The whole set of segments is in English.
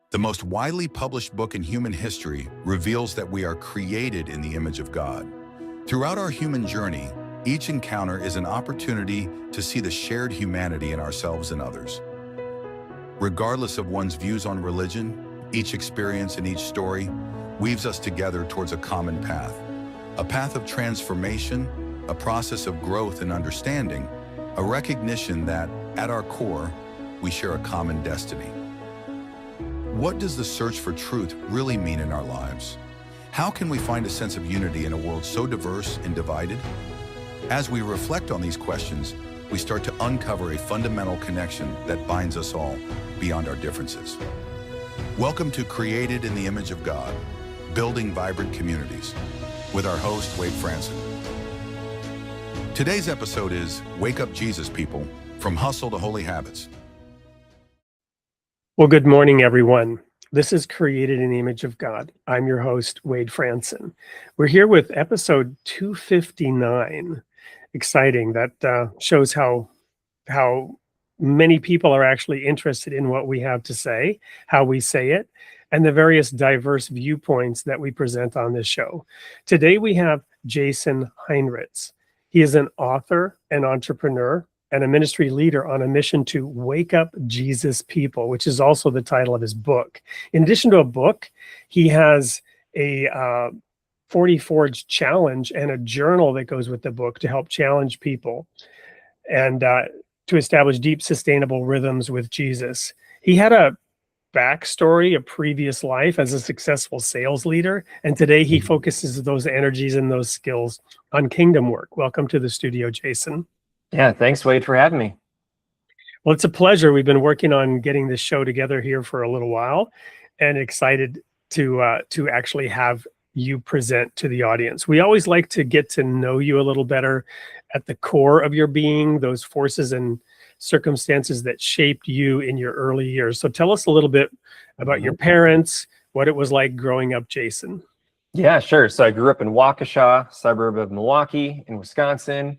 The most widely published book in human history reveals that we are created in the image of God. Throughout our human journey, each encounter is an opportunity to see the shared humanity in ourselves and others. Regardless of one's views on religion, each experience and each story weaves us together towards a common path. A path of transformation, a process of growth and understanding, a recognition that, at our core, we share a common destiny. What does the search for truth really mean in our lives? How can we find a sense of unity in a world so diverse and divided? As we reflect on these questions, we start to uncover a fundamental connection that binds us all beyond our differences. Welcome to Created in the Image of God, Building Vibrant Communities, with our host, Wade Franson. Today's episode is Wake Up Jesus People, From Hustle to Holy Habits. Well, good morning, everyone. This is Created in the Image of God. I'm your host, Wade Franson. We're here with episode 259. Exciting. That shows how many people are actually interested in what we have to say, how we say it, and the various diverse viewpoints that we present on this show. Today, we have Jason Heinritz. He is an author, an entrepreneur, and a ministry leader on a mission to wake up Jesus people, which is also the title of his book. In addition to a book, he has a 40 Forge challenge and a journal that goes with the book to help challenge people and to establish deep, sustainable rhythms with Jesus. He had a backstory, a previous life as a successful sales leader, and today he focuses those energies and those skills on kingdom work. Welcome to the studio, Jason. Yeah, thanks, Wade, for having me. Well, it's a pleasure. We've been working on getting this show together here for a little while, and excited to actually have you present to the audience. We always like to get to know you a little better at the core of your being, those forces and circumstances that shaped you in your early years. So tell us a little bit about your parents, what it was like growing up, Jason. Yeah, sure. So I grew up in Waukesha, suburb of Milwaukee in Wisconsin.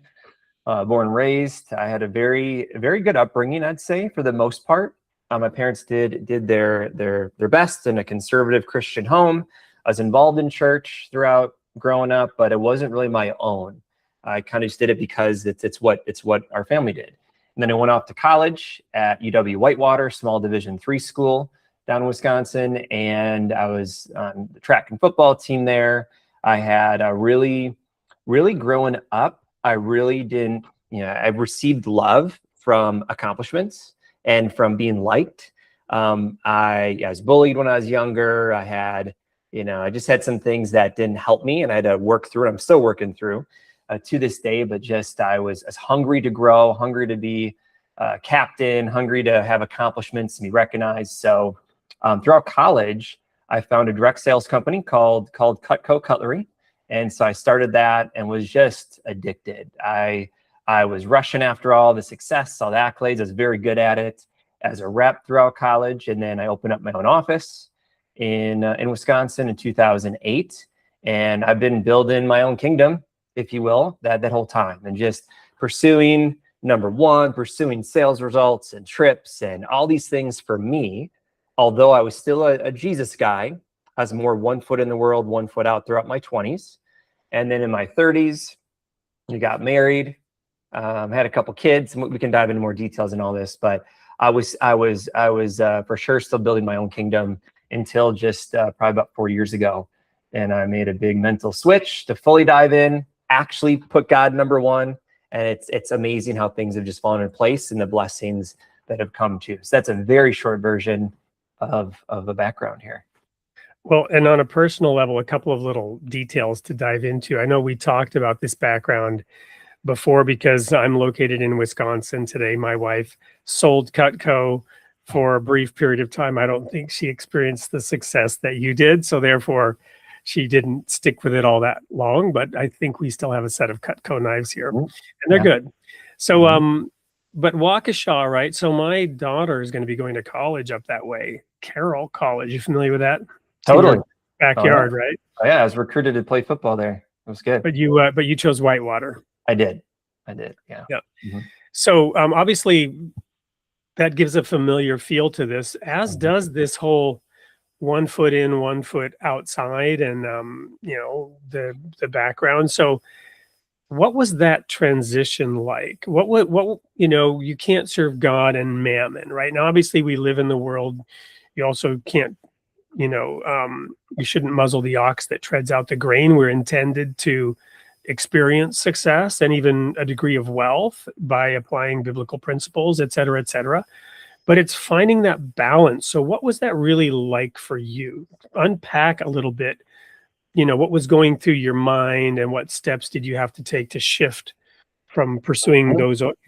Born and raised. I had a very good upbringing, I'd say, for the most part. My parents did their best in a conservative Christian home. I was involved in church throughout growing up, but it wasn't really my own. I kind of just did it because it's what our family did. And then I went off to college at UW-Whitewater, small Division III school down in Wisconsin, and I was on the track and football team there. I had a really growing up. I really didn't, I received love from accomplishments and from being liked. I was bullied when I was younger. I had, I just had some things that didn't help me, and I had to work through it. I'm still working through to this day, but just I was hungry to grow, hungry to be a captain, hungry to have accomplishments and be recognized. So throughout college, I found a direct sales company called Cutco Cutlery. And so I started that and was just addicted. I was rushing after all the success, all the accolades. I was very good at it as a rep throughout college. And then I opened up my own office in Wisconsin in 2008. And I've been building my own kingdom, if you will, that whole time. And just pursuing sales results and trips and all these things for me. Although I was still a Jesus guy, I was more 1 foot in the world, 1 foot out throughout my 20s. And then in my 30s, I got married, had a couple kids. We can dive into more details in all this, but I was for sure still building my own kingdom until just probably about 4 years ago. And I made a big mental switch to fully dive in, actually put God number one. And it's amazing how things have just fallen in place and the blessings that have come to. So that's a very short version of a background here. Well, and on a personal level, a couple of little details to dive into. I know we talked about this background before because I'm located in Wisconsin today. My wife sold Cutco for a brief period of time. I don't think she experienced the success that you did. So therefore, she didn't stick with it all that long. But I think we still have a set of Cutco knives here, and they're good. So, but Waukesha, right? So my daughter is going to be going to college up that way. Carroll College. You familiar with that? Totally. Backyard, right? Oh, yeah, I was recruited to play football there. It was good. But you chose Whitewater. I did. Yeah. Yeah. Mm-hmm. So obviously that gives a familiar feel to this, as does this whole one foot in, one foot outside, and the background. So what was that transition like? What you can't serve God and mammon, right? Now, obviously we live in the world. You also can't, you shouldn't muzzle the ox that treads out the grain. We're intended to experience success and even a degree of wealth by applying biblical principles, et cetera, et cetera. But it's finding that balance. So what was that really like for you? Unpack a little bit, what was going through your mind and what steps did you have to take to shift from pursuing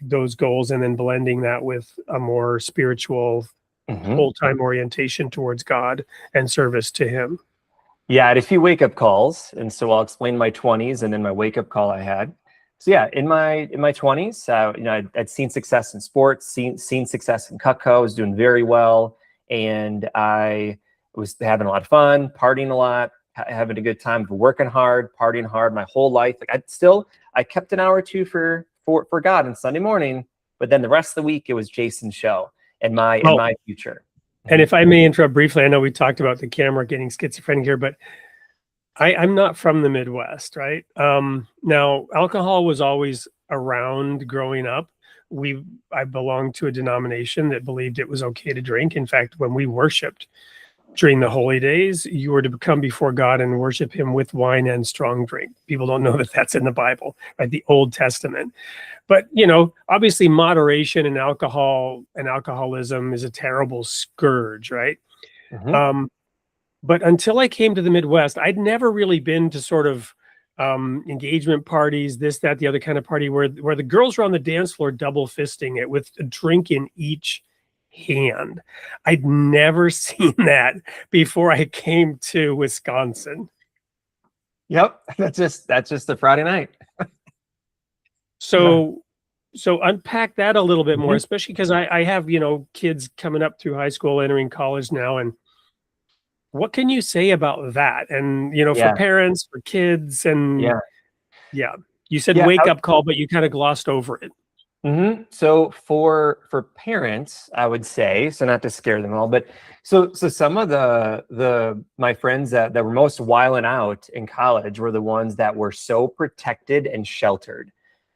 those goals and then blending that with a more spiritual full-time orientation towards God and service to him? Yeah, I had a few wake-up calls, and so I'll explain my 20s and then my wake-up call I had. So yeah, in my 20s, I'd seen success in sports, seen success in Cutco, I was doing very well, and I was having a lot of fun, partying a lot, having a good time, working hard, partying hard my whole life. Like I kept an hour or two for God on Sunday morning, but then the rest of the week it was Jason's show and my future. And if I may interrupt briefly, I know we talked about the camera getting schizophrenic here, but I'm not from the Midwest, right? Now, alcohol was always around growing up. I belonged to a denomination that believed it was okay to drink. In fact, when we worshiped during the holy days, you were to come before God and worship him with wine and strong drink. People don't know that that's in the Bible, right? The Old Testament. But, obviously moderation in alcohol and alcoholism is a terrible scourge, right? But until I came to the Midwest, I'd never really been to sort of engagement parties, this, that, the other kind of party where the girls were on the dance floor double fisting it with a drink in each hand. I'd never seen that before I came to Wisconsin. Yep, that's just a Friday night. So unpack that a little bit more, especially because I have, kids coming up through high school, entering college now. And what can you say about that? And, for parents, for kids, and you said wake up call, but you kind of glossed over it. So for parents, I would say, so not to scare them all, but so some of my friends that were most wilding out in college were the ones that were so protected and sheltered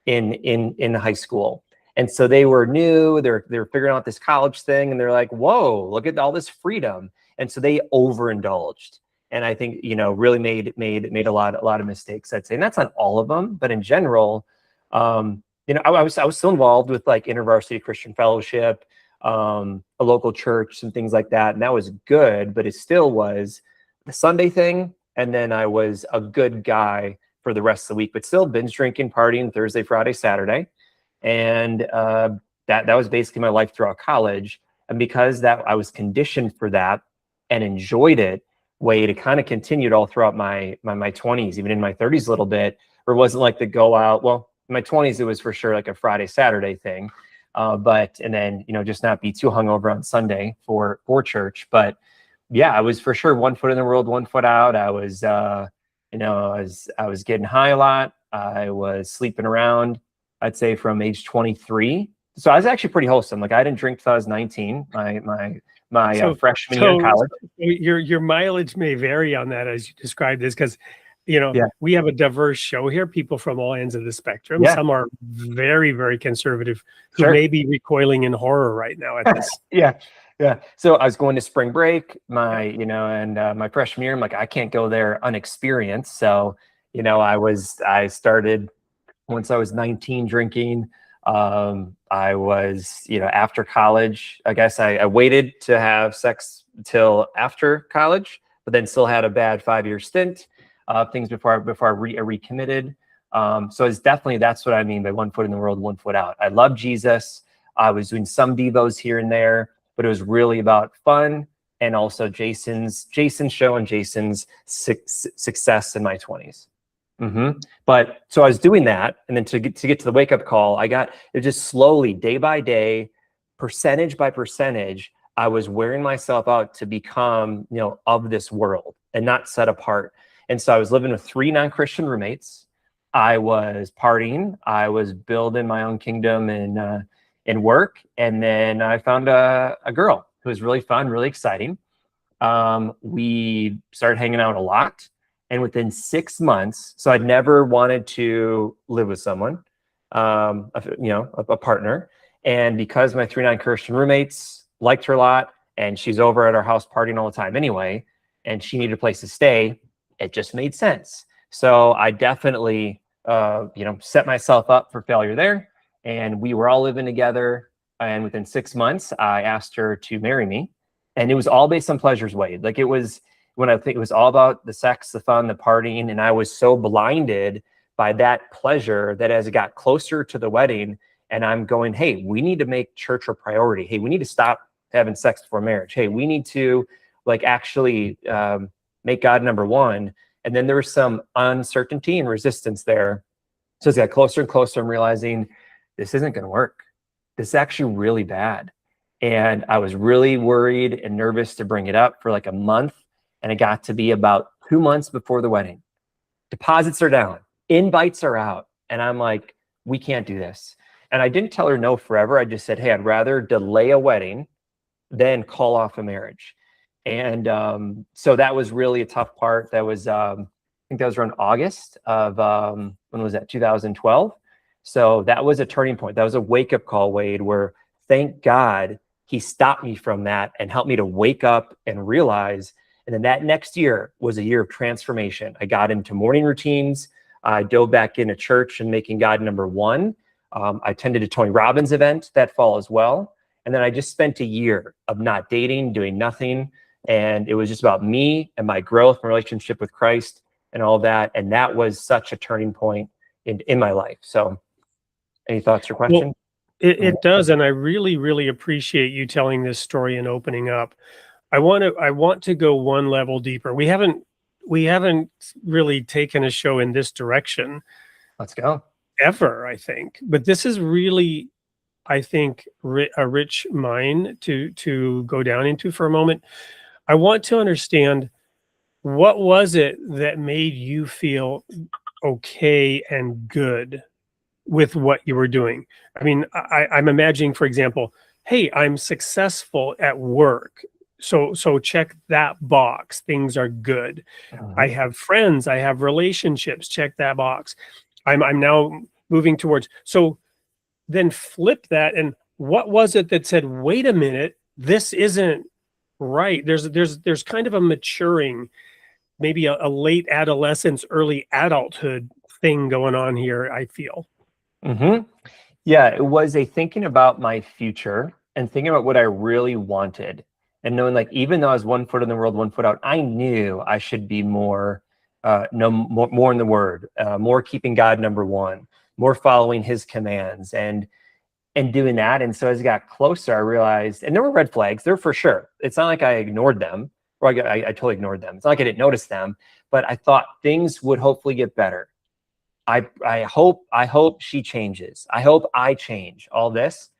in high school. And so they were new, they're figuring out this college thing, and they're like, whoa, look at all this freedom. And so they overindulged. And I think, really made a lot of mistakes, I'd say. And that's not all of them, but in general, I was still involved with like InterVarsity Christian Fellowship, a local church, and things like that. And that was good, but it still was the Sunday thing. And then I was a good guy for the rest of the week, but still binge drinking, partying Thursday, Friday, Saturday. And that was basically my life throughout college. And because I was conditioned for that and enjoyed it, Wade, it kind of continued all throughout my 20s, even in my 30s a little bit, where it wasn't like the go out. Well, in my 20s, it was for sure like a Friday, Saturday thing. And then, just not be too hungover on Sunday for church. But yeah, I was for sure 1 foot in the world, 1 foot out. I was, I was getting high a lot. I was sleeping around, I'd say from age 23. So I was actually pretty wholesome. Like I didn't drink till I was 19, my freshman year in college. Your mileage may vary on that as you described this, because we have a diverse show here, people from all ends of the spectrum. Yeah. Some are very, very conservative who may be recoiling in horror right now at this. Yeah. So I was going to spring break, my freshman year, I'm like, I can't go there unexperienced. So, I started once I was 19 drinking. I was, after college, I guess I waited to have sex till after college, but then still had a bad 5-year stint. Things before I recommitted. So it's definitely, that's what I mean by 1 foot in the world, 1 foot out. I love Jesus. I was doing some devos here and there, but it was really about fun and also Jason's show and Jason's success in my 20s. But so I was doing that, and then to get to the wake up call, it just slowly, day by day, percentage by percentage, I was wearing myself out to become, of this world and not set apart. And so I was living with 3 non-Christian roommates. I was partying. I was building my own kingdom in work. And then I found a girl who was really fun, really exciting. We started hanging out a lot. And within 6 months, so I'd never wanted to live with someone, a partner. And because my 3 non-Christian roommates liked her a lot, and she's over at our house partying all the time anyway, and she needed a place to stay, it just made sense. So I definitely, set myself up for failure there. And we were all living together. And within 6 months, I asked her to marry me. And it was all based on pleasures, Wade. Like, it was, when I think it was all about the sex, the fun, the partying. And I was so blinded by that pleasure that as it got closer to the wedding, and I'm going, hey, we need to make church a priority. Hey, we need to stop having sex before marriage. Hey, we need to actually make God number one. And then there was some uncertainty and resistance there. So as it got closer and closer, I'm realizing this isn't going to work. This is actually really bad. And I was really worried and nervous to bring it up for like a month. And it got to be about 2 months before the wedding. Deposits are down, invites are out. And I'm like, we can't do this. And I didn't tell her no forever. I just said, hey, I'd rather delay a wedding than call off a marriage. And so that was really a tough part. That was, I think that was around August of, when was that, 2012? So that was a turning point. That was a wake-up call, Wade, where thank God he stopped me from that and helped me to wake up and realize. And then that next year was a year of transformation. I got into morning routines. I dove back into church and making God number one. I attended a Tony Robbins event that fall as well. And then I just spent a year of not dating, doing nothing. And it was just about me and my growth, my relationship with Christ and all that. And that was such a turning point in my life. So any thoughts or questions? Well, it does. And I really, really appreciate you telling this story and opening up. I want to go one level deeper. We haven't really taken a show in this direction. Let's go. Ever, I think. But this is really, I think, a rich mine to go down into for a moment. I want to understand, what was it that made you feel okay and good with what you were doing? I mean, I'm imagining, for example, hey, I'm successful at work. So check that box. Things are good. I have friends. I have relationships. Check that box. I'm now moving towards. So then flip that. And what was it that said, wait a minute, this isn't right? There's kind of a maturing, maybe a late adolescence, early adulthood thing going on here, I feel. Yeah, it was a thinking about my future and thinking about what I really wanted. And knowing, like, even though I was 1 foot in the world, 1 foot out, I knew I should be more in the word, more keeping God number one, more following his commands and doing that. And so as it got closer, I realized, and there were red flags there for sure. It's not like I ignored them, or I totally ignored them. It's not like I didn't notice them, but I thought things would hopefully get better. I hope she changes. I hope I change all this.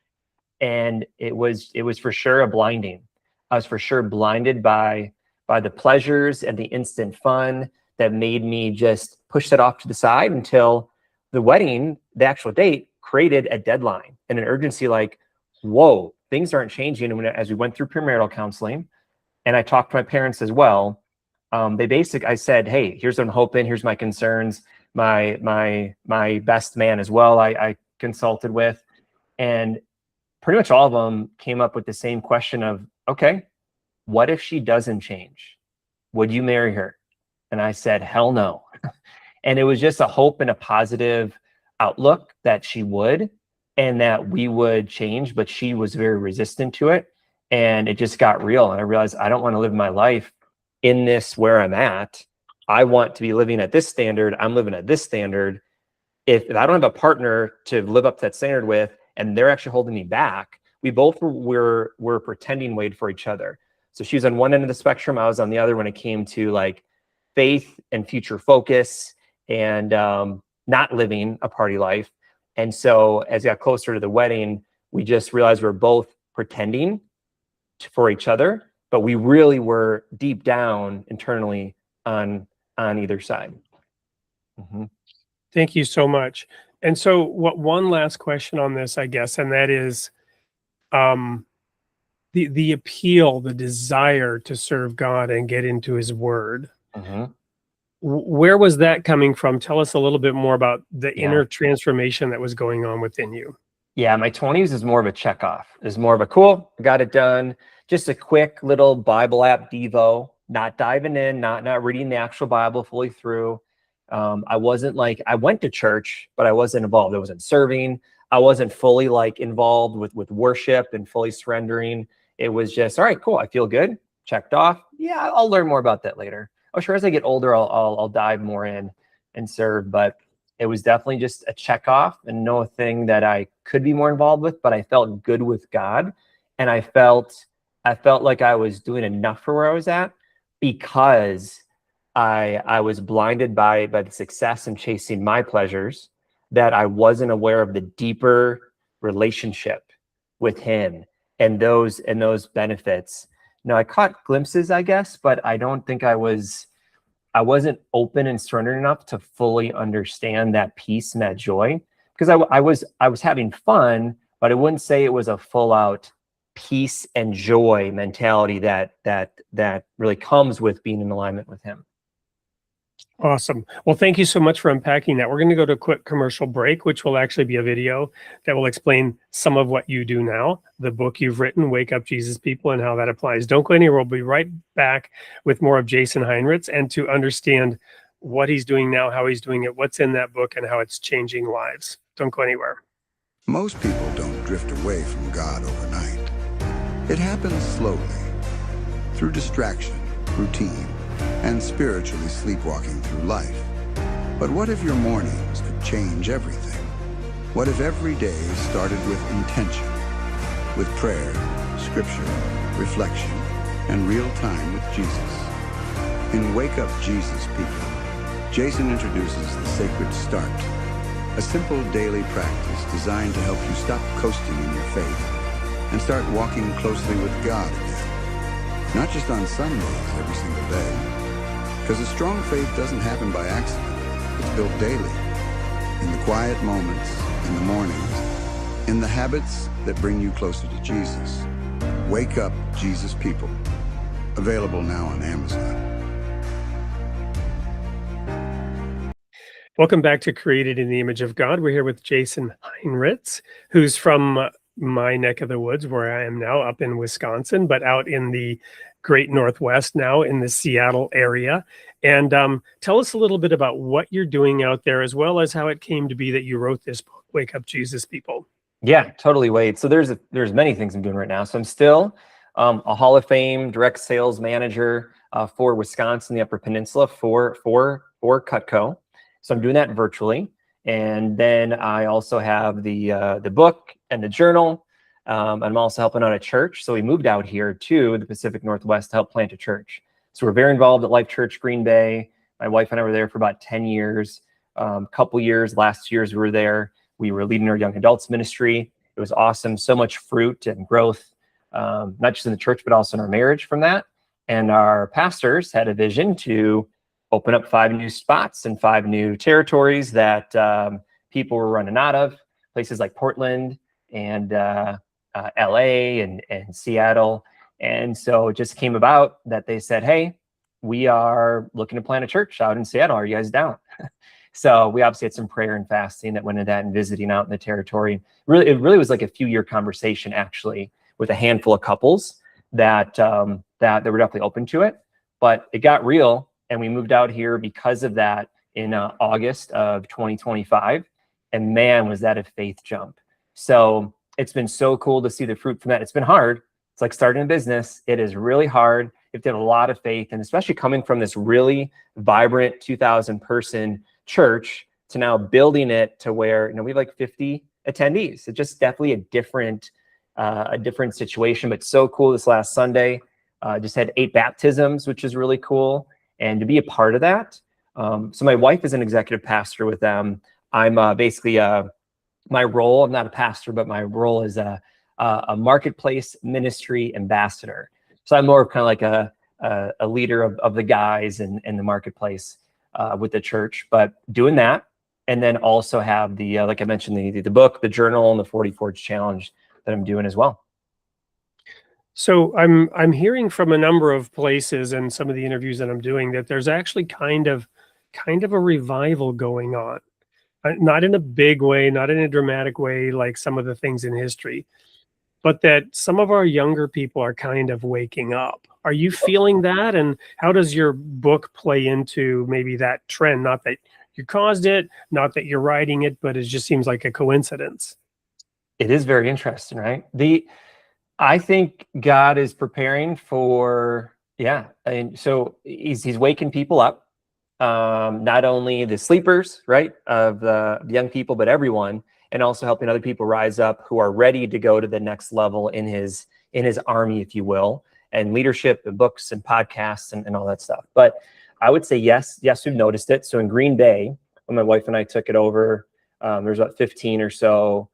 And it was for sure a blinding. I was for sure blinded by the pleasures and the instant fun that made me just push that off to the side until the wedding, the actual date, created a deadline and an urgency like, whoa, things aren't changing. And as we went through premarital counseling, and I talked to my parents as well, I said, hey, here's what I'm hoping. Here's my concerns. My best man as well, I consulted with, and pretty much all of them came up with the same question of, okay, what if she doesn't change? Would you marry her? And I said, hell no. And it was just a hope and a positive outlook that she would, and that we would change, but she was very resistant to it. And it just got real. And I realized I don't want to live my life in this where I'm at. I want to be living at this standard. I'm living at this standard. If I don't have a partner to live up to that standard with, and they're actually holding me back, we both were pretending, Wade, for each other. So she was on one end of the spectrum. I was on the other when it came to like faith and future focus and not living a party life. And so as it got closer to the wedding, we just realized we were both pretending for each other, but we really were deep down internally on either side. Thank you so much. And so one last question on this, I guess, and that is, the appeal, the desire to serve God and get into his word. Mhm. Where was that coming from? Tell us a little bit more about the Yeah. inner transformation that was going on within you. Yeah, my 20s is more of a check off. Is more of a cool, got it done. Just a quick little Bible app Devo, not diving in, not reading the actual Bible fully through. I wasn't like, I went to church, but I wasn't involved. I wasn't serving. I wasn't fully like involved with worship and fully surrendering. It was just, all right, cool. I feel good. Checked off. Yeah, I'll learn more about that later. Oh, sure. As I get older, I'll dive more in and serve. But it was definitely just a check off and no thing that I could be more involved with, but I felt good with God. And I felt like I was doing enough for where I was at because I was blinded by the success and chasing my pleasures, that I wasn't aware of the deeper relationship with him and those benefits. Now I caught glimpses, I guess, but I don't think I wasn't open and surrendered enough to fully understand that peace and that joy, because I was having fun, but I wouldn't say it was a full out peace and joy mentality that really comes with being in alignment with him. Awesome. Well, thank you so much for unpacking that. We're going to go to a quick commercial break, which will actually be a video that will explain some of what you do now, the book you've written, Wake Up Jesus People, and how that applies. Don't go anywhere. We'll be right back with more of Jason Heinritz and to understand what he's doing now, how he's doing it, what's in that book, and how it's changing lives. Don't go anywhere. Most people don't drift away from God overnight. It happens slowly, through distraction, routine, and spiritually sleepwalking through life. But what if your mornings could change everything? What if every day started with intention, with prayer, scripture, reflection, and real time with Jesus? In Wake Up Jesus People, Jason introduces the Sacred Start, a simple daily practice designed to help you stop coasting in your faith and start walking closely with God again. Not just on Sundays every single day. Because a strong faith doesn't happen by accident. It's built daily. In the quiet moments, in the mornings, in the habits that bring you closer to Jesus. Wake Up Jesus People. Available now on Amazon. Welcome back to Created in the Image of God. We're here with Jason Heinritz, who's from my neck of the woods where I am now, up in Wisconsin, but out in the great Northwest now in the Seattle area. And tell us a little bit about what you're doing out there, as well as how it came to be that you wrote this book, Wake Up Jesus People. Yeah, totally, Wade. So there's many things I'm doing right now. So I'm still a Hall of Fame direct sales manager for Wisconsin, the Upper Peninsula for Cutco. So I'm doing that virtually. And then I also have the book and the journal. I'm also helping out a church. So we moved out here to the Pacific Northwest to help plant a church. So we're very involved at Life Church Green Bay. My wife and I were there for about 10 years. Couple years, last years we were there. We were leading our young adults ministry. It was awesome. So much fruit and growth, not just in the church, but also in our marriage from that. And our pastors had a vision to open up 5 new spots and 5 new territories that people were running out of, places like Portland and LA and Seattle. And so it just came about that they said, hey, we are looking to plant a church out in Seattle. Are you guys down? So we obviously had some prayer and fasting that went into that and visiting out in the territory. It really was like a few-year conversation, actually, with a handful of couples that were definitely open to it. But it got real, and we moved out here because of that in August of 2025. And man, was that a faith jump. So it's been so cool to see the fruit from that. It's been hard. It's like starting a business. It is really hard. You have to have a lot of faith, and especially coming from this really vibrant 2,000 person church to now building it to where, we have like 50 attendees. It's just definitely a different situation, but so cool. This last Sunday, just had 8 baptisms, which is really cool. And to be a part of that. So my wife is an executive pastor with them. I'm basically my role, I'm not a pastor, but my role is a marketplace ministry ambassador. So I'm more of kind of like a leader of the guys in the marketplace with the church, but doing that. And then also have the, like I mentioned, the book, the journal, and the 40 Forge Challenge that I'm doing as well. So I'm hearing from a number of places and some of the interviews that I'm doing that there's actually kind of a revival going on. Not in a big way, not in a dramatic way like some of the things in history, but that some of our younger people are kind of waking up. Are you feeling that? And how does your book play into maybe that trend? Not that you caused it, not that you're writing it, but it just seems like a coincidence. It is very interesting, right? I think God is preparing for, and so he's waking people up. Not only the sleepers, right, of the young people, but everyone, and also helping other people rise up who are ready to go to the next level in his army, if you will, and leadership and books and podcasts and all that stuff. But I would say yes, we've noticed it. So in Green Bay, when my wife and I took it over, there's about 15 or so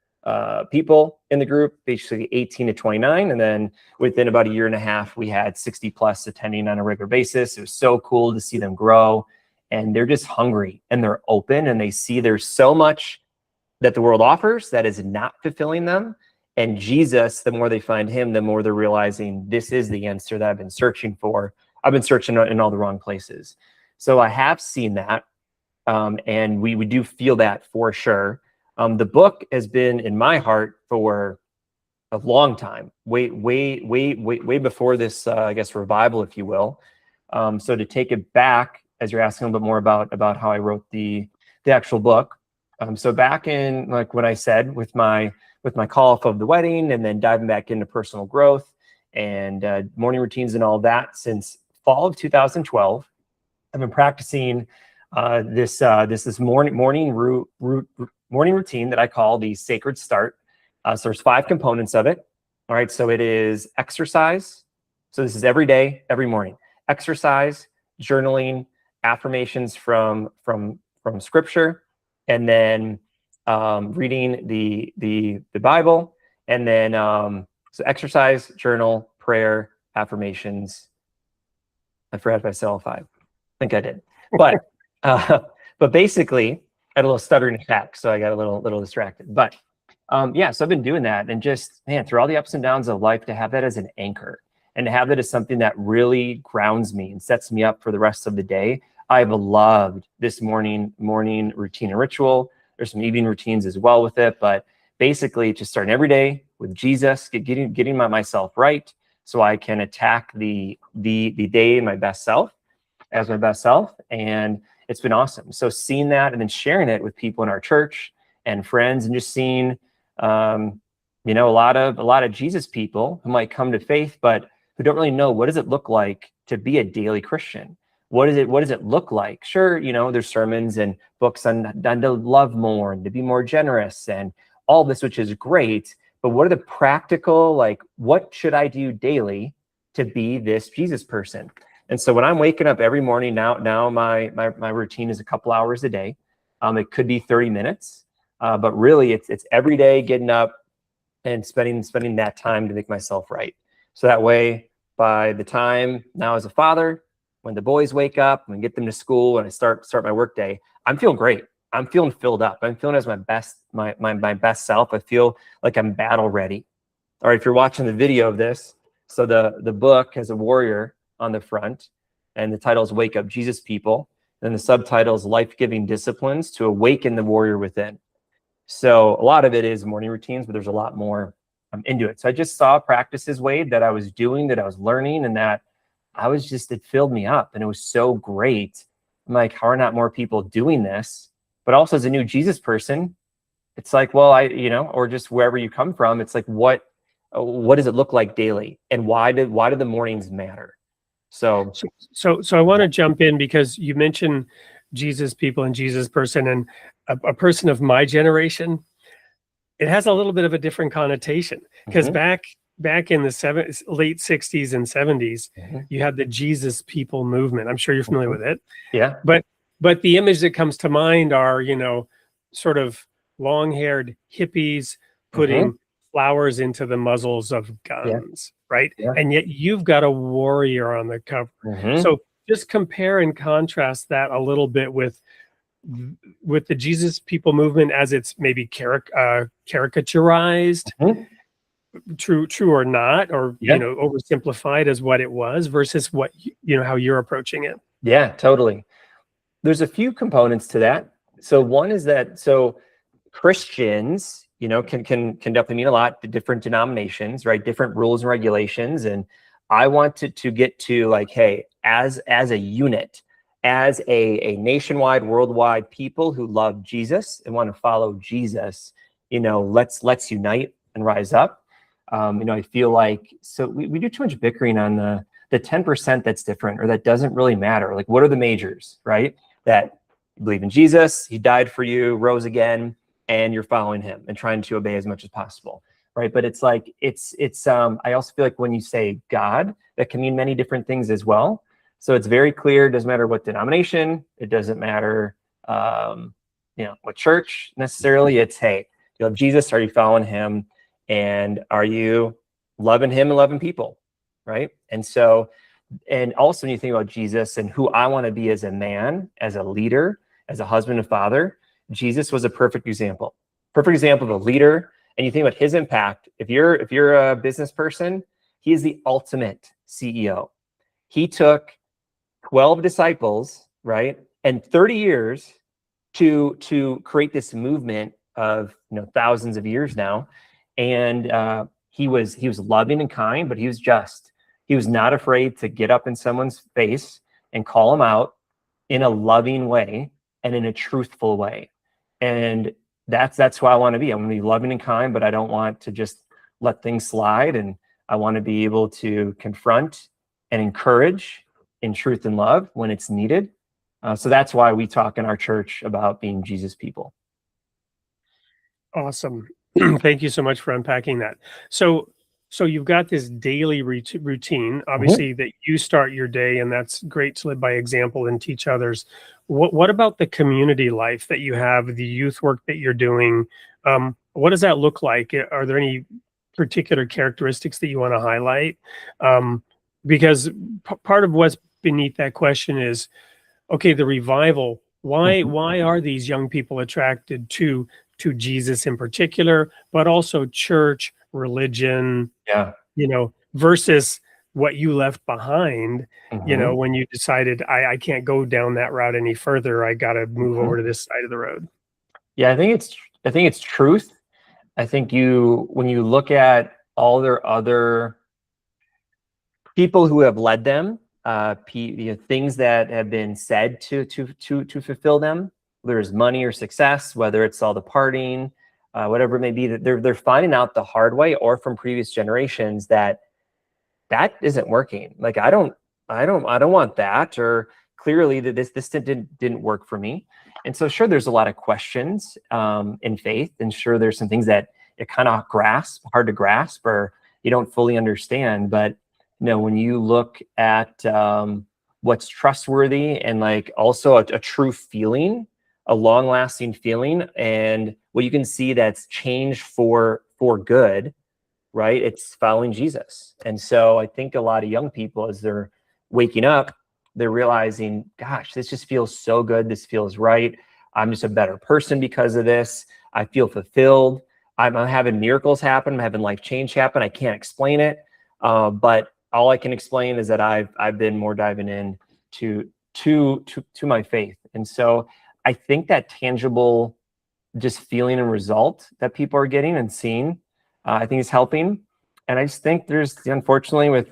people in the group, basically 18 to 29. And then within about a year and a half, we had 60 plus attending on a regular basis. It was so cool to see them grow. And they're just hungry and they're open and they see there's so much that the world offers that is not fulfilling them. And Jesus, the more they find him, the more they're realizing this is the answer that I've been searching for. I've been searching in all the wrong places. So I have seen that. And we do feel that for sure. The book has been in my heart for a long time, way before this, I guess, revival, if you will. So to take it back, as you're asking a little bit more about how I wrote the actual book. So back in, like what I said, with my call off of the wedding and then diving back into personal growth and morning routines and all that, since fall of 2012, I've been practicing this morning routine that I call the Sacred Start. So there's 5 components of it. All right, so it is exercise. So this is every day, every morning. Exercise, journaling, affirmations from scripture, and then reading the Bible, and then so exercise, journal, prayer, affirmations. I forgot if I said all 5. I think I did, but basically I had a little stuttering attack, so I got a little distracted. But so I've been doing that, and just, man, through all the ups and downs of life, to have that as an anchor and to have that as something that really grounds me and sets me up for the rest of the day. I've loved this morning routine and ritual. There's some evening routines as well with it, but basically just starting every day with Jesus, getting myself right, so I can attack the day in my best self, and it's been awesome. So seeing that and then sharing it with people in our church and friends, and just seeing a lot of Jesus people who might come to faith, but who don't really know what does it look like to be a daily Christian. What does it look like? Sure, there's sermons and books on to love more and to be more generous and all this, which is great. But what are the practical, like, what should I do daily to be this Jesus person? And so when I'm waking up every morning, now my routine is a couple hours a day. It could be 30 minutes, but really it's every day getting up and spending that time to make myself right. So that way, by the time now as a father, when the boys wake up and get them to school and I start my work day, I'm feeling great. I'm feeling filled up. I'm feeling as my best self. I feel like I'm battle ready. All right, if you're watching the video of this, so the book has a warrior on the front, and the title is Wake Up Jesus People. And the subtitle is Life-Giving Disciplines to Awaken the Warrior Within. So a lot of it is morning routines, but there's a lot more into it. So I just saw practices, Wade, that I was doing, that I was learning, and that it filled me up, and it was so great. I'm like, how are not more people doing this? But also as a new Jesus person, it's like, well, or just wherever you come from, it's like, what does it look like daily? And why do the mornings matter? So I want to jump in, because you mentioned Jesus people and Jesus person, and a person of my generation, it has a little bit of a different connotation, because back in the late 60s and 70s, you had the Jesus people movement. I'm sure you're familiar with it. Yeah. But the image that comes to mind are, sort of long-haired hippies putting flowers into the muzzles of guns, right? Yeah. And yet you've got a warrior on the cover. So just compare and contrast that a little bit with the Jesus people movement as it's maybe caricaturized. true or not, or Yeah. oversimplified as what it was versus what how you're approaching it. Yeah, totally. There's a few components to that. So one is that Christians, can definitely mean a lot to different denominations, right? Different rules and regulations. And I want to get to like, hey, as a unit, as a nationwide, worldwide people who love Jesus and want to follow Jesus, let's unite and rise up. I feel like, so we do too much bickering on the 10% that's different or that doesn't really matter. Like, what are the majors, right? That you believe in Jesus, he died for you, rose again, and you're following him and trying to obey as much as possible, right? But it's like, I also feel like when you say God, that can mean many different things as well. So it's very clear, it doesn't matter what denomination, it doesn't matter, what church necessarily. It's, hey, you love Jesus, are you following him? And are you loving him and loving people, right? And so, and also when you think about Jesus and who I want to be as a man, as a leader, as a husband and father, Jesus was a perfect example of a leader. And you think about his impact. If you're a business person, he is the ultimate CEO. He took 12 disciples, right? And 30 years to create this movement of, thousands of years now. And he was loving and kind, but he was just. He was not afraid to get up in someone's face and call them out in a loving way and in a truthful way. And that's who I want to be. I want to be loving and kind, but I don't want to just let things slide. And I want to be able to confront and encourage in truth and love when it's needed. So that's why we talk in our church about being Jesus people. Awesome. Thank you so much for unpacking that. So you've got this daily routine, obviously, that you start your day, and that's great to live by example and teach others. What about the community life that you have, the youth work that you're doing? What does that look like? Are there any particular characteristics that you want to highlight? Because part of what's beneath that question is, okay, the revival. Why are these young people attracted to Jesus in particular, but also church, religion, versus what you left behind, when you decided I can't go down that route any further. I got to move over to this side of the road. Yeah, I think it's truth. I think when you look at all their other people who have led them, things that have been said to fulfill them, whether it's money or success, whether it's all the partying, whatever it may be, that they're finding out the hard way or from previous generations that isn't working. Like, I don't want that, or clearly that this didn't work for me. And so sure, there's a lot of questions in faith, and sure, there's some things that it kind of hard to grasp, or you don't fully understand. But when you look at what's trustworthy and like also a true feeling, a long-lasting feeling, and what you can see that's changed for good, right? It's following Jesus. And so I think a lot of young people, as they're waking up, they're realizing, gosh, this just feels so good. This feels right. I'm just a better person because of this. I feel fulfilled. I'm having miracles happen. I'm having life change happen. I can't explain it. But all I can explain is that I've been more diving in to my faith. And so I think that tangible just feeling and result that people are getting and seeing, I think is helping. And I just think there's, unfortunately,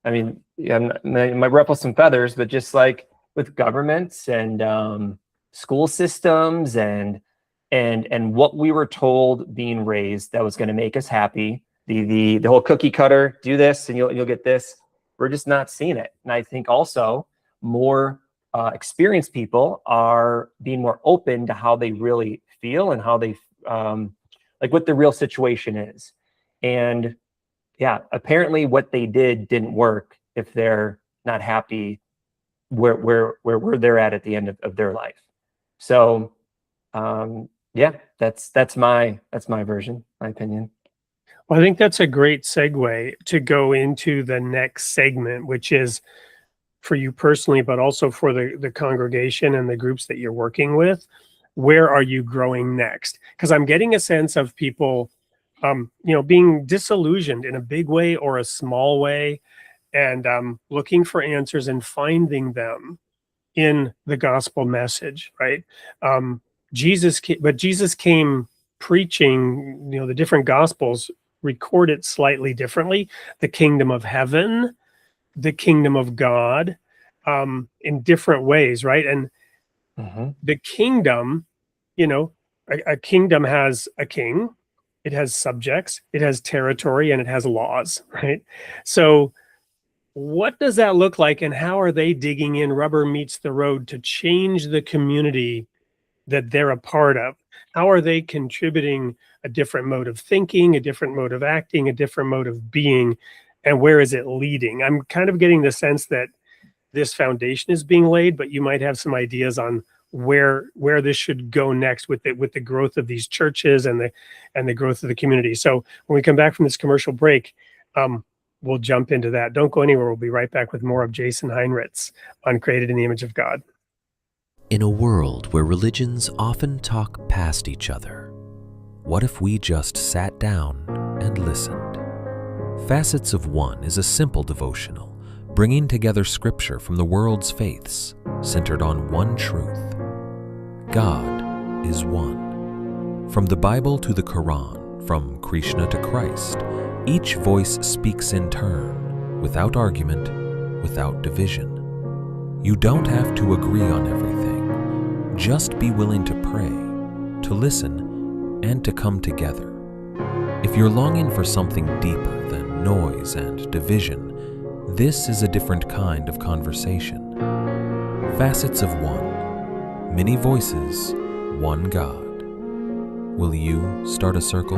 might ruffle some feathers, but just like with governments and school systems and what we were told being raised that was going to make us happy, the whole cookie cutter, do this and you'll get this. We're just not seeing it. And I think also more experienced people are being more open to how they really feel and how they like what the real situation is. And yeah, apparently what they didn't work if they're not happy where they're at the end of their life. So yeah, that's my version, my opinion. Well, I think that's a great segue to go into the next segment, which is for you personally, but also for the congregation and the groups that you're working with. Where are you growing next? Because I'm getting a sense of people being disillusioned in a big way or a small way, and looking for answers and finding them in the gospel message, right? Jesus came preaching, the different gospels record it slightly differently. The kingdom of heaven, the kingdom of God, in different ways, right? And the kingdom, a kingdom has a king, it has subjects, it has territory, and it has laws, right? So what does that look like, and how are they digging in, rubber meets the road, to change the community that they're a part of? How are they contributing a different mode of thinking, a different mode of acting, a different mode of being, and where is it leading? I'm kind of getting the sense that this foundation is being laid, but you might have some ideas on where this should go next with the growth of these churches and the growth of the community. So when we come back from this commercial break, we'll jump into that. Don't go anywhere. We'll be right back with more of Jason Heinritz on Created in the Image of God. In a world where religions often talk past each other, what if we just sat down and listened? Facets of One is a simple devotional, bringing together scripture from the world's faiths, centered on one truth: God is one. From the Bible to the Quran, from Krishna to Christ, each voice speaks in turn, without argument, without division. You don't have to agree on everything. Just be willing to pray, to listen, and to come together. If you're longing for something deeper than noise and division, this is a different kind of conversation. Facets of One. Many voices, one God. Will you start a circle?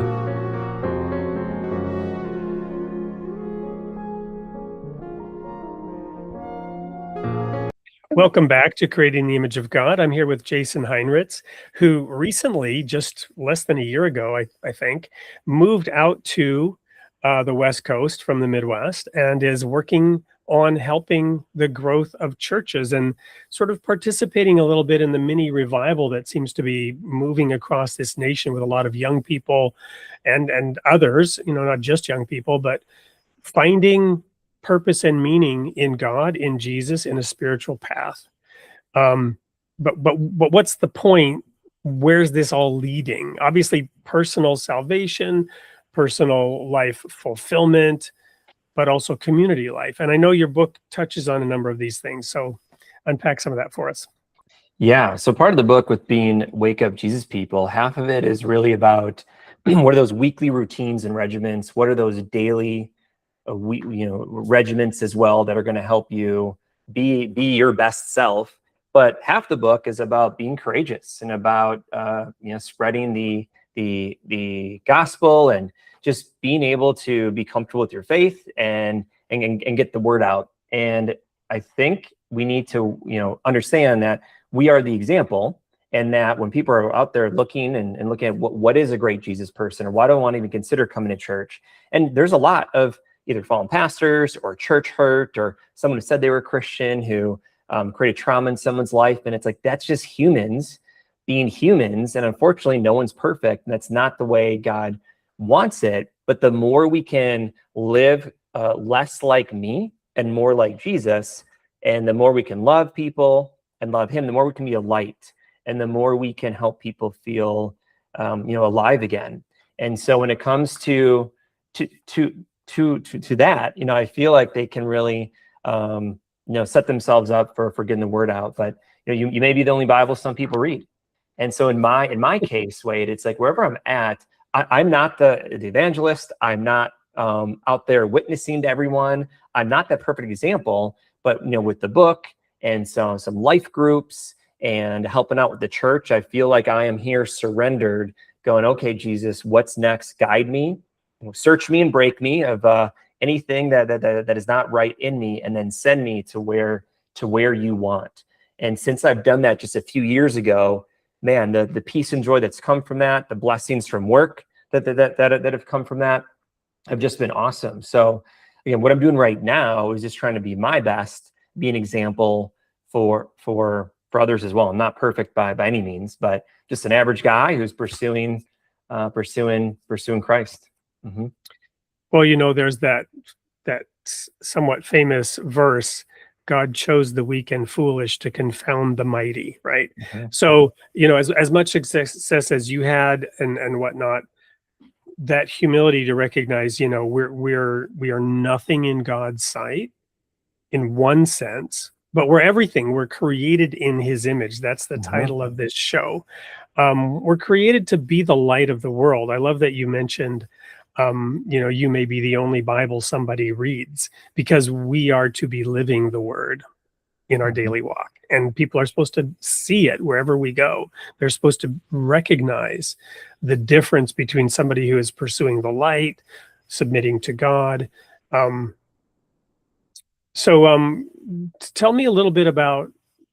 Welcome back to Creating the Image of God. I'm here with Jason Heinritz, who recently, just less than a year ago, I think, moved out to the West Coast from the Midwest and is working on helping the growth of churches and sort of participating a little bit in the mini revival that seems to be moving across this nation with a lot of young people and others, not just young people, but finding purpose and meaning in God, in Jesus, in a spiritual path. But what's the point? Where's this all leading? Obviously, personal salvation, personal life fulfillment, but also community life. And I know your book touches on a number of these things. So unpack some of that for us. Yeah. So part of the book with being Wake Up Jesus People, half of it is really about what are those weekly routines and regiments? What are those daily regiments as well that are going to help you be your best self? But half the book is about being courageous and about spreading the gospel and just being able to be comfortable with your faith and get the word out. And I think we need to understand that we are the example, and that when people are out there looking and looking at what is a great Jesus person, or why do I want to even consider coming to church? And there's a lot of either fallen pastors or church hurt or someone who said they were a Christian who created trauma in someone's life. And it's like, that's just humans being humans. And unfortunately, no one's perfect. And that's not the way God wants it. But the more we can live less like me and more like Jesus, and the more we can love people and love him, the more we can be a light, and the more we can help people feel alive again. And so when it comes to that, I feel like they can really set themselves up for getting the word out. But you may be the only Bible some people read. And so in my case, Wade, it's like wherever I'm at, I'm not the evangelist. I'm not out there witnessing to everyone. I'm not that perfect example. But with the book and some life groups and helping out with the church, I feel like I am here surrendered, going, okay, Jesus, what's next? Guide me, search me and break me of anything that is not right in me, and then send me to where you want. And since I've done that just a few years ago, man, the peace and joy that's come from that, the blessings from work that have come from that have just been awesome. So again, what I'm doing right now is just trying to be my best, be an example for others as well. I'm not perfect by any means, but just an average guy who's pursuing Christ. Hmm. Well, there's that somewhat famous verse, God chose the weak and foolish to confound the mighty, right? Hmm. So, as much success as you had and whatnot, that humility to recognize, we are nothing in God's sight in one sense, but we're everything. We're created in his image. That's the Hmm. title of this show. We're created to be the light of the world. I love that you mentioned, you may be the only Bible somebody reads, because we are to be living the word in our Hmm. daily walk. And people are supposed to see it wherever we go. They're supposed to recognize the difference between somebody who is pursuing the light, submitting to God. Um, so tell me a little bit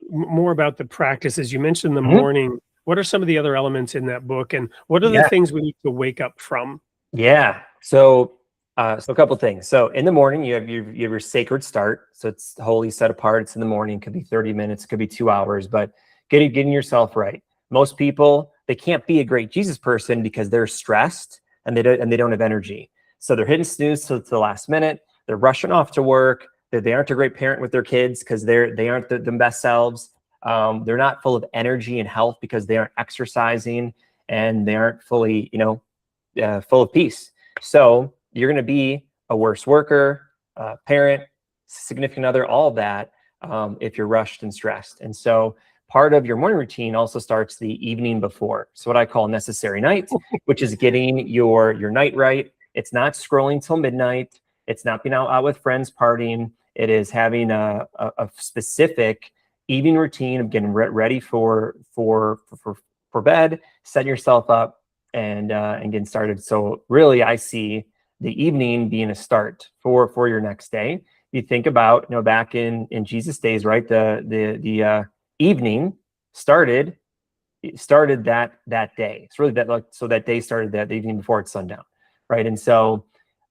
more about the practices. You mentioned the Hmm. morning. What are some of the other elements in that book, and what are the Yeah. things we need to wake up from? Yeah. So a couple things. So in the morning, you have your sacred start. So it's wholly set apart. It's in the morning. It could be 30 minutes. It could be 2 hours. But getting yourself right. Most people, they can't be a great Jesus person because they're stressed and they don't have energy. So they're hitting snooze to the last minute. They're rushing off to work. They aren't a great parent with their kids because they aren't the best selves. They're not full of energy and health because they aren't exercising, and they aren't fully, full of peace. So you're going to be a worse worker, parent, significant other, all of that, if you're rushed and stressed. And so part of your morning routine also starts the evening before. So what I call necessary night, which is getting your night right. It's not scrolling till midnight. It's not being out with friends partying. It is having a specific evening routine of getting ready for bed, setting yourself up, and getting started. So really, I see the evening being a start for your next day. You think about, back in Jesus' days, right? The evening started that day. It's really that day started that the evening before it's sundown, right? And so,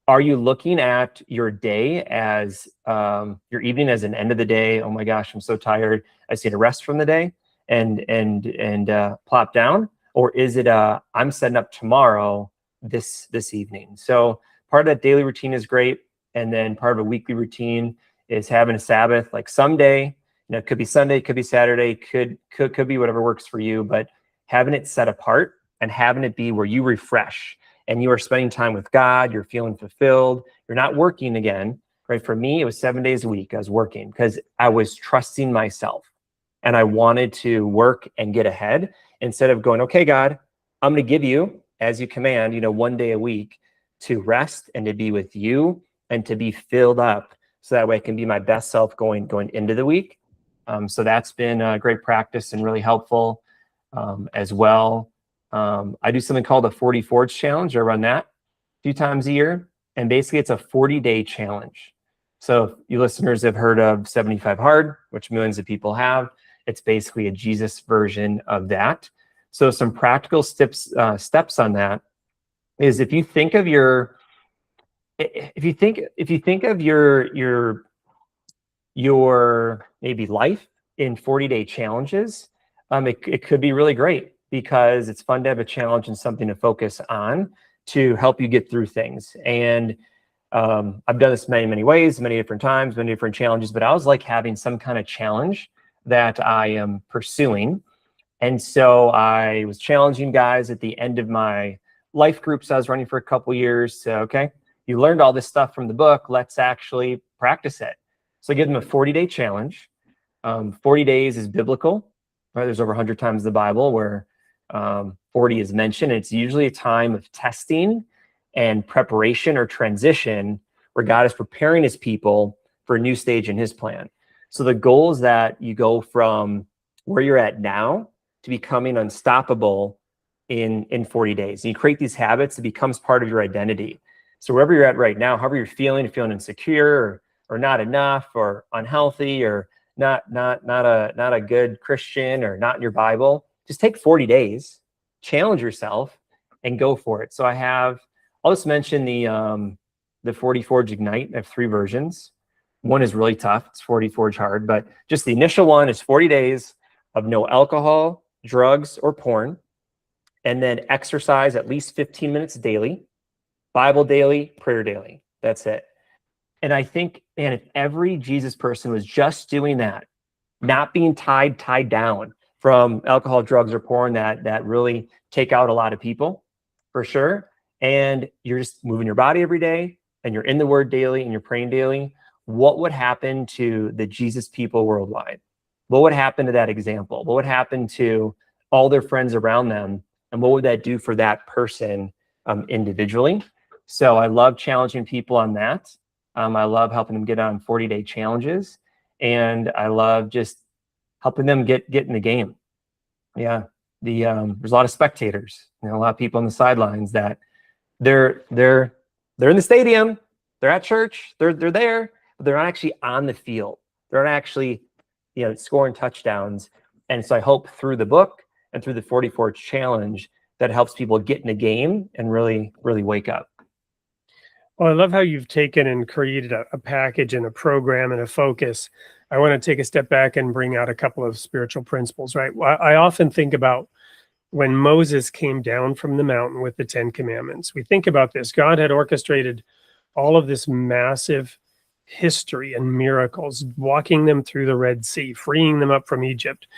are you looking at your day as your evening as an end of the day? Oh my gosh, I'm so tired. I just need to rest from the day and plop down. Or is it I'm setting up tomorrow this evening? So part of that daily routine is great, and then part of a weekly routine is having a Sabbath. Like someday, it could be Sunday, could be Saturday, could be whatever works for you, but having it set apart and having it be where you refresh and you are spending time with God, you're feeling fulfilled, you're not working again, right? For me, it was 7 days a week I was working because I was trusting myself and I wanted to work and get ahead instead of going, okay, God, I'm going to give you, as you command, 1 day a week to rest and to be with you and to be filled up, so that way I can be my best self going into the week. So that's been a great practice and really helpful as well. I do something called a 40 Forge challenge. I run that a few times a year, and basically it's a 40-day challenge. So if you listeners have heard of 75 Hard, which millions of people have, it's basically a Jesus version of that. So some practical steps on that is, if you think of your maybe life in 40-day challenges, it could be really great because it's fun to have a challenge and something to focus on to help you get through things. And I've done this many ways, many different times, many different challenges, but I was like having some kind of challenge that I am pursuing. And so I was challenging guys at the end of my life groups I was running for a couple years to, okay, you learned all this stuff from the book, let's actually practice it. So I give them a 40-day challenge. 40 days is biblical, right? There's over 100 times in the Bible where 40 is mentioned. It's usually a time of testing and preparation or transition where God is preparing his people for a new stage in his plan. So the goal is that you go from where you're at now to becoming unstoppable in 40 days. And you create these habits, it becomes part of your identity. So wherever you're at right now, however you're feeling insecure or not enough or unhealthy or not a good Christian or not in your Bible, just take 40 days, challenge yourself, and go for it. So I'll just mention the 40 Forge Ignite. I have 3 versions. One is really tough. It's 40 Forge Hard, but just the initial one is 40 days of no alcohol, drugs, or porn, and then exercise at least 15 minutes daily, Bible daily, prayer daily. That's it. And I think, man, if every Jesus person was just doing that, not being tied down from alcohol, drugs, or porn that really take out a lot of people, for sure. And you're just moving your body every day, and you're in the Word daily, and you're praying daily, what would happen to the Jesus people worldwide? What would happen to that example? What would happen to all their friends around them? And what would that do for that person individually? So I love challenging people on that. I love helping them get on 40-day challenges. And I love just helping them get in the game. Yeah. There's a lot of spectators, a lot of people on the sidelines that they're in the stadium, they're at church, they're there, but they're not actually on the field. They're not actually, scoring touchdowns. And so I hope through the book and through the 44 challenge that helps people get in the game and really, really wake up. Well, I love how you've taken and created a package and a program and a focus. I want to take a step back and bring out a couple of spiritual principles, right? I often think about when Moses came down from the mountain with the 10 Commandments. We think about this. God had orchestrated all of this massive history and miracles, walking them through the Red Sea, freeing them up from Egypt.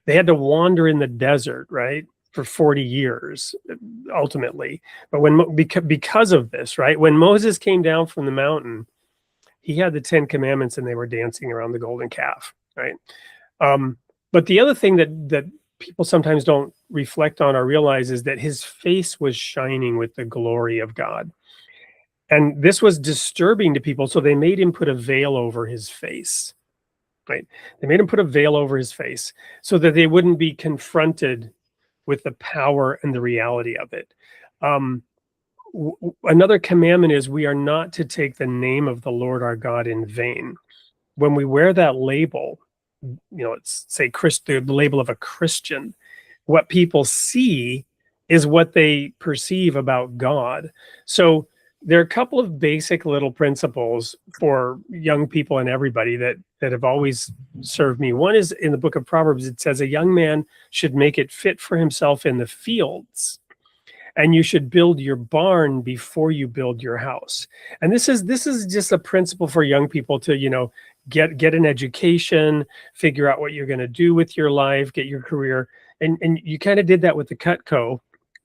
They had to wander in the desert, right, for 40 years, ultimately. But because of this, right, when Moses came down from the mountain, he had the 10 Commandments and they were dancing around the golden calf, right? But the other thing that people sometimes don't reflect on or realize is that his face was shining with the glory of God. And this was disturbing to people, so they made him put a veil over his face, right? They made him put a veil over his face so that they wouldn't be confronted with the power and the reality of it. Another commandment is we are not to take the name of the Lord our God in vain. When we wear that label, it's say the label of a Christian, what people see is what they perceive about God. So there are a couple of basic little principles for young people and everybody that have always served me. One is in the book of Proverbs. It says a young man should make it fit for himself in the fields, and you should build your barn before you build your house. And this is just a principle for young people to, get an education, figure out what you're going to do with your life, get your career. And you kind of did that with the Cutco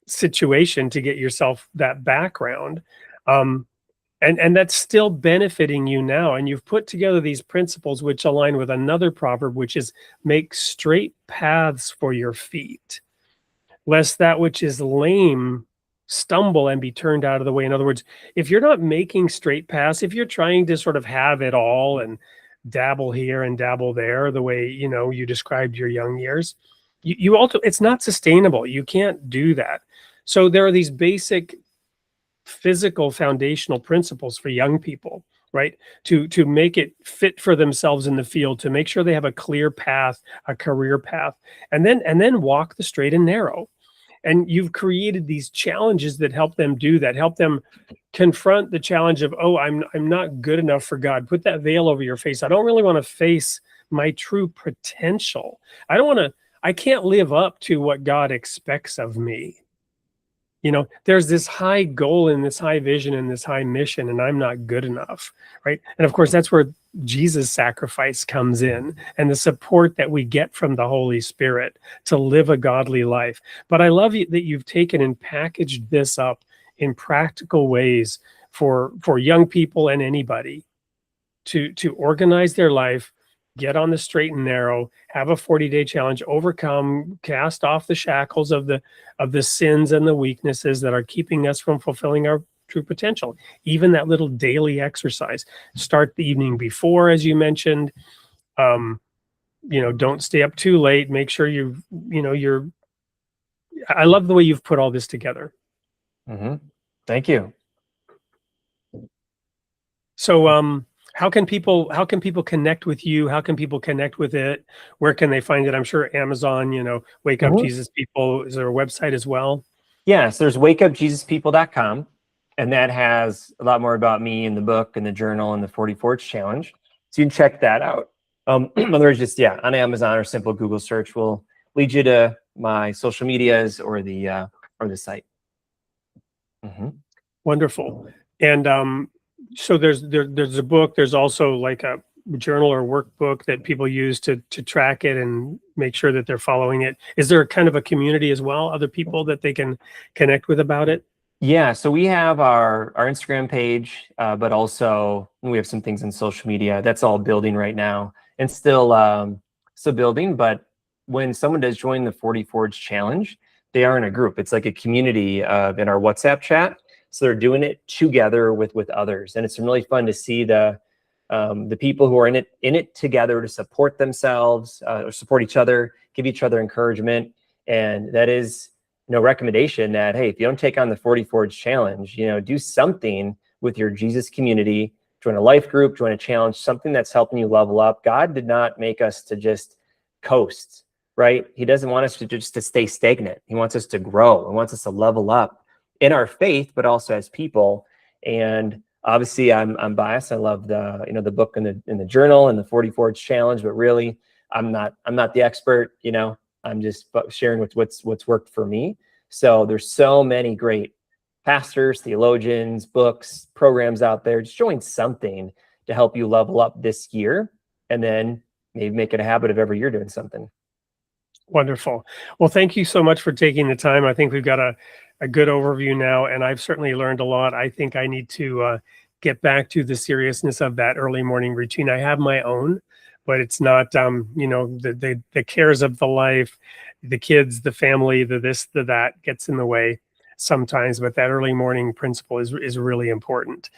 situation to get yourself that background. And that's still benefiting you now. And you've put together these principles which align with another proverb, which is make straight paths for your feet, lest that which is lame stumble and be turned out of the way. In other words, if you're not making straight paths, if you're trying to sort of have it all and dabble here and dabble there, the way, you described your young years, it's not sustainable. You can't do that. So there are these basic physical foundational principles for young people, right? To make it fit for themselves in the field, to make sure they have a clear path, a career path, and then walk the straight and narrow. And you've created these challenges that help them do that, help them confront the challenge of, I'm not good enough for God. Put that veil over your face. I don't really want to face my true potential. I can't live up to what God expects of me. There's this high goal and this high vision and this high mission, and I'm not good enough, right? And of course, that's where Jesus' sacrifice comes in and the support that we get from the Holy Spirit to live a godly life. But I love that you've taken and packaged this up in practical ways for young people and anybody to organize their life, get on the straight and narrow, have a 40-day challenge, overcome, cast off the shackles of the sins and the weaknesses that are keeping us from fulfilling our true potential. Even that little daily exercise. Start the evening before, as you mentioned. Don't stay up too late. Make sure I love the way you've put all this together. Mm-hmm. Thank you. So, how can people connect with you? How can people connect with it? Where can they find it? I'm sure Amazon, Wake Up Jesus People. Is there a website as well? Yes, there's wakeupjesuspeople.com, and that has a lot more about me in the book and the journal and the 44th challenge. So you can check that out. In other words, just on Amazon or simple Google search will lead you to my social medias or the site. Mm-hmm. Wonderful. And so there's a book. There's also like a journal or workbook that people use to track it and make sure that they're following it. Is there kind of a community as well, other people that they can connect with about it? Yeah, so we have our Instagram page, but also we have some things in social media. That's all building right now and still building. But when someone does join the 40 Forge Challenge, they are in a group. It's like a community in our WhatsApp chat. So they're doing it together with others, and it's really fun to see the people who are in it together to support themselves or support each other, give each other encouragement, and that is recommendation that, hey, if you don't take on the 40 Forge Challenge, do something with your Jesus community, join a life group, join a challenge, something that's helping you level up. God did not make us to just coast, right? He doesn't want us to stay stagnant. He wants us to grow. He wants us to level up in our faith, but also as people. And obviously I'm biased. I love the book and the journal and the 40 Forge Challenge, but really I'm not the expert, I'm just sharing what's worked for me. So there's so many great pastors, theologians, books, programs out there. Just join something to help you level up this year, and then maybe make it a habit of every year doing something. Wonderful. Well, thank you so much for taking the time. I think we've got a good overview now, and I've certainly learned a lot. I think I need to get back to the seriousness of that early morning routine. I have my own, but it's not, the cares of the life, the kids, the family, the this, the that gets in the way sometimes. But that early morning principle is really important.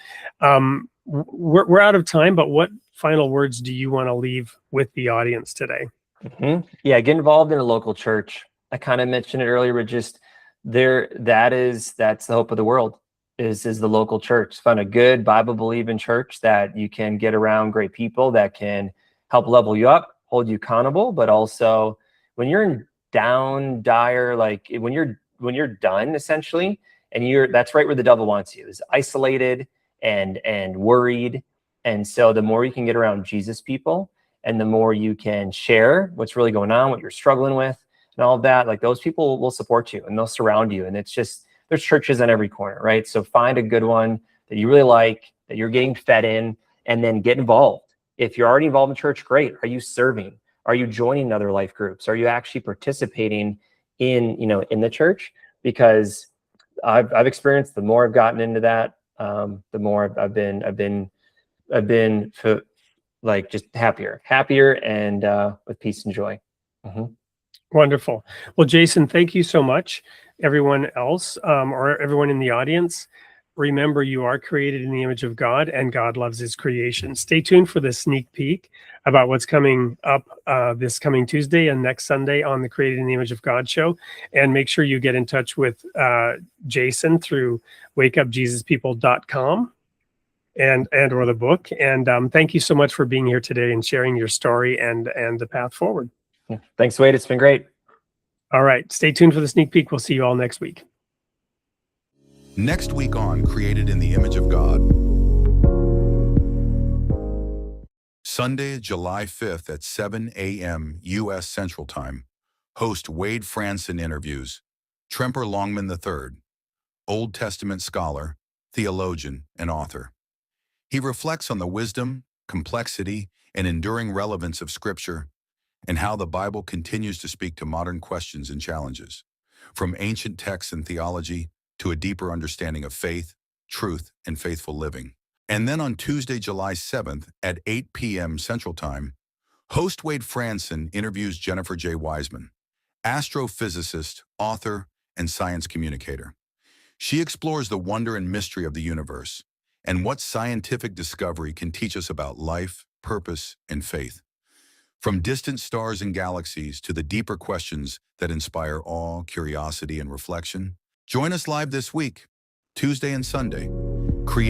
We're out of time, but what final words do you want to leave with the audience today? Mm-hmm. Yeah, get involved in a local church. I kind of mentioned it earlier, but just that's the hope of the world is the local church. Find a good Bible believing church that you can get around great people that can help level you up, hold you accountable, but also when you're in dire, like when you're done essentially, and that's right where the devil wants you, is isolated and worried. And so the more you can get around Jesus people, and the more you can share what's really going on, what you're struggling with, and all of that, like those people will support you and they'll surround you. And it's just, there's churches on every corner, right? So find a good one that you really like, that you're getting fed in, and then get involved. If you're already involved in church, great. Are you serving? Are you joining other life groups? Are you actually participating in the church? Because I've experienced, the more I've gotten into that, the more I've been like just happier and with peace and joy. Mm-hmm. Wonderful. Well, Jason, thank you so much. Everyone else, or everyone in the audience, remember you are created in the image of God, and God loves his creation. Stay tuned for the sneak peek about what's coming up this coming Tuesday and next Sunday on the Created in the Image of God show. And make sure you get in touch with Jason through wakeupjesuspeople.com and or the book. And thank you so much for being here today and sharing your story and the path forward. Yeah. Thanks, Wade. It's been great. All right. Stay tuned for the sneak peek. We'll see you all next week. Next week on Created in the Image of God. Sunday, July 5th at 7 a.m. U.S. Central Time. Host Wade Franson interviews Tremper Longman III, Old Testament scholar, theologian, and author. He reflects on the wisdom, complexity, and enduring relevance of Scripture, and how the Bible continues to speak to modern questions and challenges, from ancient texts and theology to a deeper understanding of faith, truth, and faithful living. And then on Tuesday, July 7th at 8 p.m. Central Time, host Wade Franson interviews Jennifer J. Wiseman, astrophysicist, author, and science communicator. She explores the wonder and mystery of the universe and what scientific discovery can teach us about life, purpose, and faith. From distant stars and galaxies to the deeper questions that inspire awe, curiosity, and reflection, join us live this week, Tuesday and Sunday. Create